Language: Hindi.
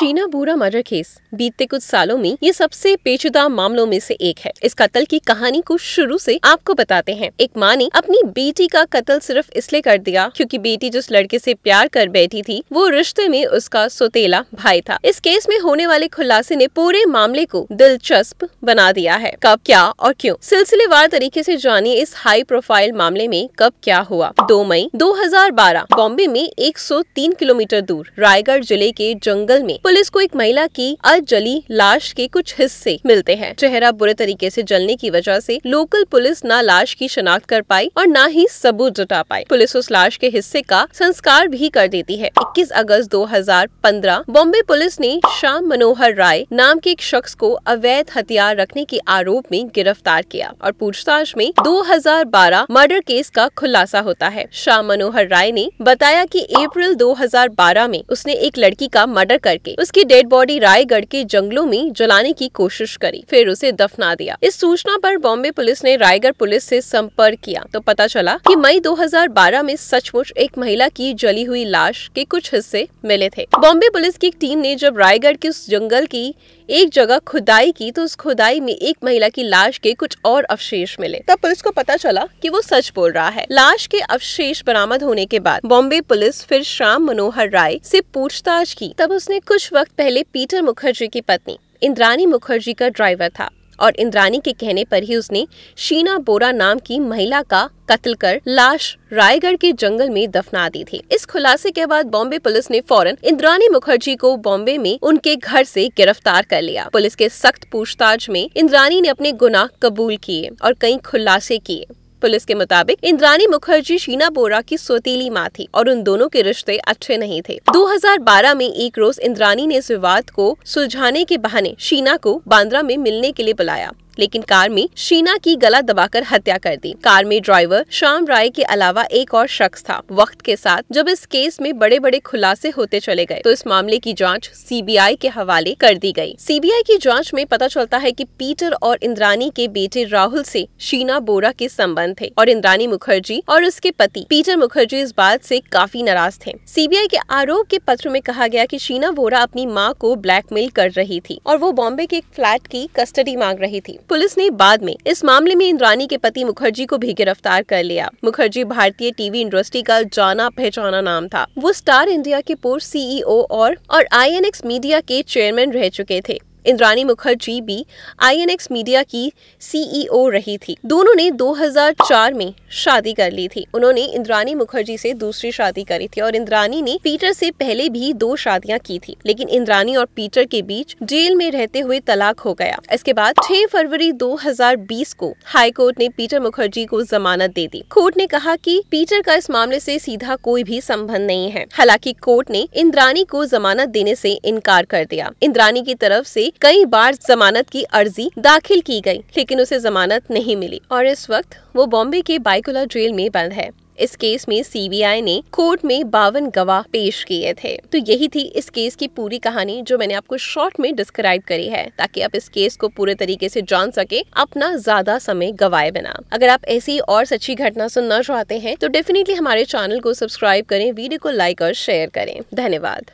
शीना बोरा मर्डर केस बीते कुछ सालों में ये सबसे पेचीदा मामलों में से एक है। इस कत्ल की कहानी को शुरू से आपको बताते हैं। एक माँ ने अपनी बेटी का कत्ल सिर्फ इसलिए कर दिया क्योंकि बेटी जिस लड़के से प्यार कर बैठी थी वो रिश्ते में उसका सौतेला भाई था। इस केस में होने वाले खुलासे ने पूरे मामले को दिलचस्प बना दिया है। कब, क्या और क्यों, सिलसिलेवार तरीके से जानिए इस हाई प्रोफाइल मामले में कब क्या हुआ। 2 मई 2012 बॉम्बे में 103 किलोमीटर दूर रायगढ़ जिले के जंगल में पुलिस को एक महिला की अधजली लाश के कुछ हिस्से मिलते हैं। चेहरा बुरे तरीके से जलने की वजह से लोकल पुलिस न लाश की शिनाख्त कर पाई और न ही सबूत जुटा पाई। पुलिस उस लाश के हिस्से का संस्कार भी कर देती है। 21 अगस्त 2015 बॉम्बे पुलिस ने श्याम मनोहर राय नाम के एक शख्स को अवैध हथियार रखने के आरोप में गिरफ्तार किया और पूछताछ में 2012 मर्डर केस का खुलासा होता है। श्याम मनोहर राय ने बताया कि अप्रैल 2012 में उसने एक लड़की का मर्डर करके उसकी डेड बॉडी रायगढ़ के जंगलों में जलाने की कोशिश करी, फिर उसे दफना दिया। इस सूचना पर बॉम्बे पुलिस ने रायगढ़ पुलिस से संपर्क किया तो पता चला कि मई 2012 में सचमुच एक महिला की जली हुई लाश के कुछ हिस्से मिले थे। बॉम्बे पुलिस की टीम ने जब रायगढ़ के उस जंगल की एक जगह खुदाई की तो उस खुदाई में एक महिला की लाश के कुछ और अवशेष मिले। तब पुलिस को पता चला कि वो सच बोल रहा है। लाश के अवशेष बरामद होने के बाद बॉम्बे पुलिस फिर श्याम मनोहर राय से पूछताछ की। तब उसने कुछ वक्त पहले पीटर मुखर्जी की पत्नी इंद्रानी मुखर्जी का ड्राइवर था और इंद्रानी के कहने पर ही उसने शीना बोरा नाम की महिला का कत्ल कर लाश रायगढ़ के जंगल में दफना दी थी। इस खुलासे के बाद बॉम्बे पुलिस ने फौरन इंद्रानी मुखर्जी को बॉम्बे में उनके घर से गिरफ्तार कर लिया। पुलिस के सख्त पूछताछ में इंद्रानी ने अपने गुनाह कबूल किए और कई खुलासे किए। पुलिस के मुताबिक इंद्रानी मुखर्जी शीना बोरा की सौतेली मां थी और उन दोनों के रिश्ते अच्छे नहीं थे। 2012 में एक रोज इंद्रानी ने इस विवाद को सुलझाने के बहाने शीना को बांद्रा में मिलने के लिए बुलाया, लेकिन कार में शीना की गला दबाकर हत्या कर दी। कार में ड्राइवर श्याम राय के अलावा एक और शख्स था। वक्त के साथ जब इस केस में बड़े बड़े खुलासे होते चले गए तो इस मामले की जांच सीबीआई के हवाले कर दी गई। सीबीआई की जांच में पता चलता है कि पीटर और इंद्रानी के बेटे राहुल से शीना बोरा के संबंध थे और इंद्रानी मुखर्जी और उसके पति पीटर मुखर्जी इस बात से काफी नाराज थे। सीबीआई के आरोप के पत्र में कहा गया कि शीना बोरा अपनी माँ को ब्लैकमेल कर रही थी और वो बॉम्बे के एक फ्लैट की कस्टडी मांग रही थी। पुलिस ने बाद में इस मामले में इंद्रानी के पति मुखर्जी को भी गिरफ्तार कर लिया। मुखर्जी भारतीय टीवी इंडस्ट्री का जाना पहचाना नाम था। वो स्टार इंडिया के पूर्व सीईओ और आईएनएक्स मीडिया के चेयरमैन रह चुके थे। इंद्रानी मुखर्जी भी आईएनएक्स मीडिया की सीईओ रही थी। दोनों ने 2004 में शादी कर ली थी। उन्होंने इंद्रानी मुखर्जी से दूसरी शादी करी थी और इंद्रानी ने पीटर से पहले भी 2 शादियां की थी, लेकिन इंद्रानी और पीटर के बीच जेल में रहते हुए तलाक हो गया। इसके बाद 6 फरवरी 2020 को हाई कोर्ट ने पीटर मुखर्जी को जमानत दे दी। कोर्ट ने कहा कि पीटर का इस मामले से सीधा कोई भी संबंध नहीं है। हालांकि कोर्ट ने इंद्रानी को जमानत देने से इनकार कर दिया। इंद्रानी की तरफ से कई बार जमानत की अर्जी दाखिल की गई, लेकिन उसे जमानत नहीं मिली और इस वक्त वो बॉम्बे के बायकुला जेल में बंद है। इस केस में सीबीआई ने कोर्ट में 52 गवाह पेश किए थे। तो यही थी इस केस की पूरी कहानी जो मैंने आपको शॉर्ट में डिस्क्राइब करी है, ताकि आप इस केस को पूरे तरीके से जान सके अपना ज्यादा समय गवाए बिना। अगर आप ऐसी और सच्ची घटना सुनना चाहते हैं तो डेफिनेटली हमारे चैनल को सब्सक्राइब करें, वीडियो को लाइक और शेयर करें। धन्यवाद।